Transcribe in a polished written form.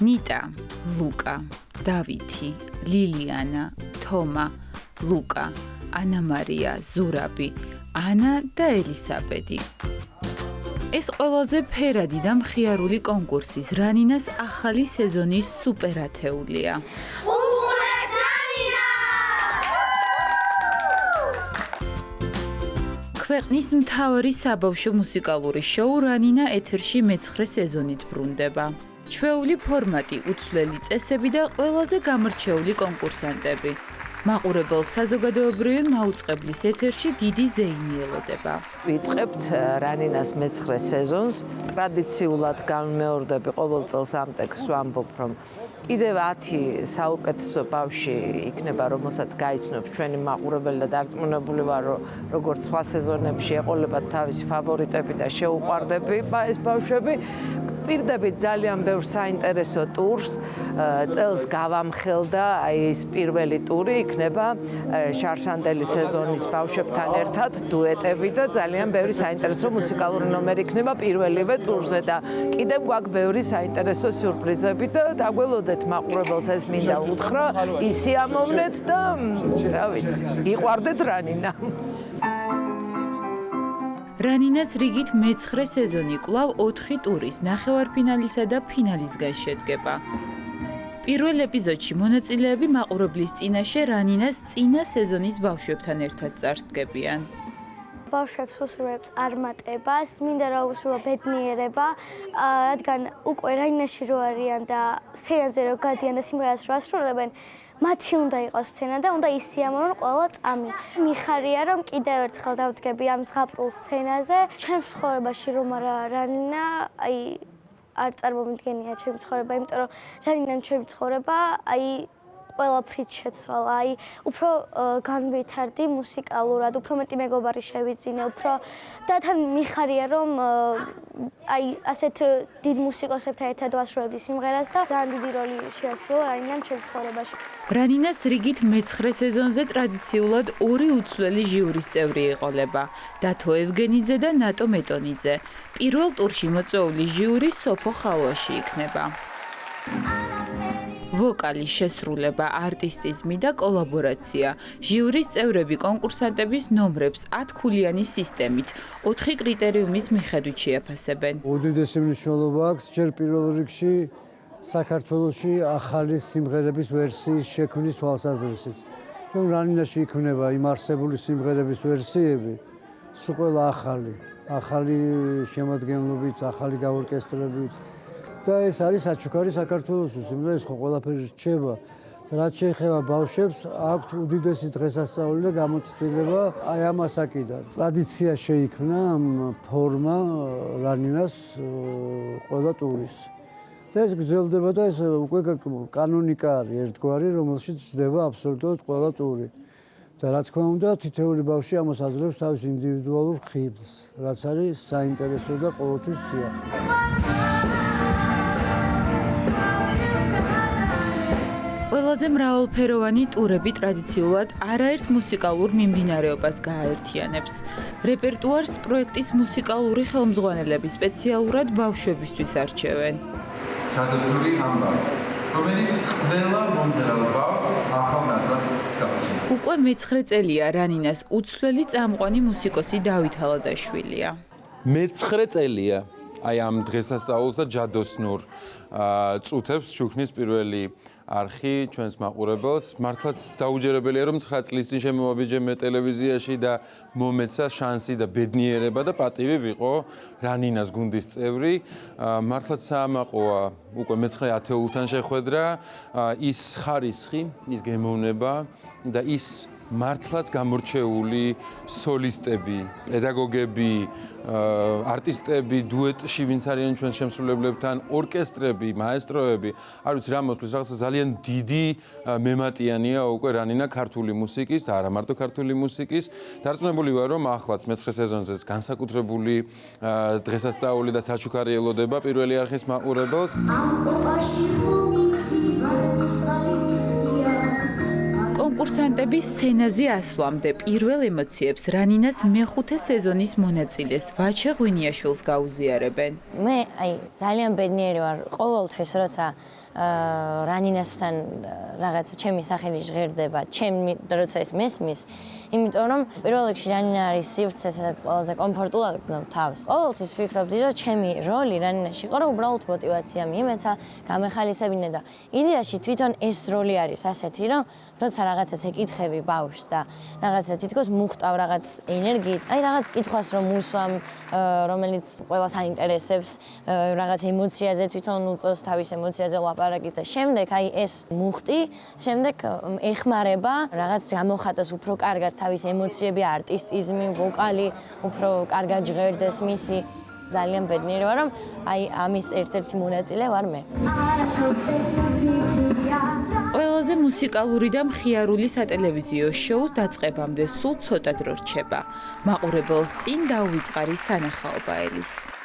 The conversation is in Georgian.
ნიტა, ლუკა, დავითი, ლილიანა, თომა, ლუკა, ანა მარია, ზურაბი, ანა და ელისაბედი. ეს ყველაზე ფერადი და მხიარული კონკურსის რანინას ახალი სეზონის სუპერათეულია. უყურეთ რანინა! ქვეყნის მთავარი საბავშვო მუსიკალური შოუ რანინა ეთერში მე-9 სეზონით ბრუნდება. ჩვეული ფორმატი, უცვლელი წესები და ყველაზე გამორჩეული კონკურსანტები. მაყურებელს საზოგადოებრივი მაუწყებლის ეთერში დიდი ზეიმი ელოდება. ვიწყებთ რანინას მე-9 სეზონს. ტრადიციულად განმეორდები ყოველ წელს ამ ტექსტს ვამბობ, რომ კიდევ 10 საუკეთესო ბავშვი იქნება, რომელსაც გაიცნობს ჩვენი მაყურებელი და დარწმუნებული ვარ, რომ როგორც სხვა სეზონებში ეყოლებათ თავისი ფავორიტები და შეუყვარდები ეს ბავშვები. პირდებით ძალიან ბევრ საინტერესო ტურს წელს გავამხელდა, ეს პირველი ტური იქნება შარშანდელი სეზონის ბავშვებთან ერთად დუეტები და ძალიან ბევრი საინტერესო მუსიკალური ნომერი იქნება პირველივე ტურზე და კიდევ გვაქვს ბევრი საინტერესო სიურპრიზები და დაგველოდეთ მაყურებელს ეს მინდა უთხრა, ისიამოვნეთ და რა ვიცი, გიყვარდეთ რანინა. რანინას რიგით მე-9 სეზონი კვლავ 4 ტურის, ნახევარფინალისა და ფინალისგან შედგება. პირველ ეპიზოდში მონაწილეები მაყურებლის წინაშე რანინას წინა სეზონის ბავშვებთან ერთად წარსდგებიან. ბავშვებს უსურვებს წარმატებას, მინდა რა უსურვო ბედნიერება, რადგან უკვე რანინაში რო არიან და სცენაზე რო გადიან და სიმღერას რო ასრულებენ, მათი უნდა იყოს სცენა და უნდა ისიამოვნონ ყველა წამი. მიხარია რომ კიდევ ერთხელ დავდგები ამ ზღაპრულ სცენაზე. ჩემს ცხოვრებაში რომ არა რანინა, არ წარმომიდგენია ჩემი ცხოვრება, იმიტომ რომ რანინამ ჩემი ცხოვრება, ყველაფრით შეცვალა, უფრო განვითარდი მუსიკალურად, უფრო მეტი მეგობარი შევიძინე, უფრო და თან მიხარია რომ ასეთ დიდ მუსიკოსებთან ერთად ვასრულებდი სიმღერას და ძალიან დიდი როლი შეასრულა რანინამ ჩემს ცხოვრებაში. რანინას რიგით მე-9 სეზონზე ტრადიციულად 2 უცვლელი ჟიურის წევრი ეყოლება: დათო ევგენიძე და ნატო მეტონიძე. პირველ ტურში მოწვეული ჟიური სოფო ხალვაში იქნება. ვოკალი, შესრულება, არტისტიზმი და კოლაბორაცია. ჟიურის წევრები კონკურსანტების ნომრებს 10 ქულიანი სისტემით 4 კრიტერიუმის მიხედვით შეაფასებენ. უდიდესი მნიშვნელობა აქვს ჯერ პირველ რიგში საქართველოში ახალი სიმღერების ვერსიის შექმნის თვალსაზრისით. რომ რანინაში იქნება იმ არსებული სიმღერების ვერსიები, სულ ყველა ახალი შემადგენლობით, ახალი გაორკესტრებით. და ეს არის საჩუქარი საქართველოსთვის, იმიტომ რომ ეს ხო ყველაფერი რჩება. და რაც შეეხება ბავშვებს, აქვთ უდიდესი დღესასწაული და გამოცდილება ამას აკიდან. ტრადიცია შეიქმნა ფორმა რანინას ყველა ტურის. და ეს გრძელდება და ეს უკვე კანონიკა არის ერთგვარი, რომელშიც ჯდება აბსოლუტურად ყველა ტური. და რა თქმა უნდა, თითოეული ბავშვი ამას აძლევს თავის ინდივიდუალურ ხიბლს, რაც არის საინტერესო და ყოველთვის სიახლე. ყველაზე მრავალფეროვანი ტურები ტრადიციულად არაერთ მუსიკალურ მიმდინარეობას გააერთიანებს. რეპერტუარს პროექტის მუსიკალური ხელმძღვანელები სპეციალურად ბავშვებისთვის არჩევენ. ჩადოსტური ამბავი, რომელიც ყველა მომდევნო ბავშვს ახალ ნათლს გააჩნია. უკვე მე-9 წელია რანინას უცვლელი წამყვანი მუსიკოსი დავით ალადაშვილია. მე-9 წელია ამ დღესასწაულს და ჯადოსნურ წუთებს ჩუქნის პირველი არხი ჩვენს მაყურებელს. მართლაც დაუჯერებელია რომ 9 წლის წინ შემოვაბიჯე ტელევიზიაში და მომეცა შანსი და ბედნიერება და პატივი ვიყო რანინას გუნდის წევრი. მართლაც საამაყოა უკვე მე-9 ათეულთან შეხვედრა, ის ხარისხი, ის გემოვნება და ის მართლაც გამორჩეული სოლისტები, პედაგოგები, არტისტები, დუეტში ვინც არიან ჩვენ შემსრულებლებთან, ორკესტრები, მაესტროები, არ ვიცი რა მოთქვის, რაღაცა ძალიან დიდი მემატიანია უკვე რანინა ქართული მუსიკის და არა მარტო ქართული მუსიკის. დარწმუნებული ვარ, რომ ახლაც მე-9 სეზონზე განსაკუთრებული დღესასწაული და საჩუქარი ელოდება პირველი არხის მაყურებელს. ამ კოპაში ხომიცი ვარდისალი მისია. კონკურსანტები სცენაზე ასვლამდე პირველ ემოციებს რანინას მე-5 სეზონის მონაწილეს ვაჩე ღვინიაშვილს გაუზიარებენ. მე ძალიან ბედნიერი ვარ ყოველთვის, როცა რანინასთან რაღაც ჩემი სახელი ჟღერდება, ჩემი როცა ეს მესმის, იმიტომ რომ პირველ რიგში რანინა არის სივრცე, სადაც ყველაზე კომფორტულად გრძნობ თავს. ყოველთვის ვფიქრობდი, რომ ჩემი როლი რანინაში იყო, რომ უბრალოდ მოტივაცია მიიმეცა, გამეხალისებინე და იდეაში თვითონ ეს როლი არის ასეთი, რომ როცა რაღაცას ეკითხები ბავშვს და რაღაცა თითქოს მუხტავ რაღაც ენერგიით, აი რაღაც კითხვას რომ უსვამ, რომელიც ყველას აინტერესებს, რაღაც ემოციაზე თვითონ უწევს თავის ემოციაზე ლაპარაკი და შემდეგ აი ეს მუხტი, შემდეგ ეხმარება რაღაც გამოხატოს უფრო კარგად თავის ემოციები, არტისტიზმი, ვოკალი, უფრო კარგად ჟღერდეს მისი. ძალიან ბედნიერი ვარ, რომ აი ამის ერთ-ერთი მონაწილე ვარ მე. ყველაზე მუსიკალური და მხიარული სატელევიზიო შოუს დაწყებამდე სულ ცოტა დრო რჩება. მაყურებელს წინ დაუვიწყარი სანახაობა ელის.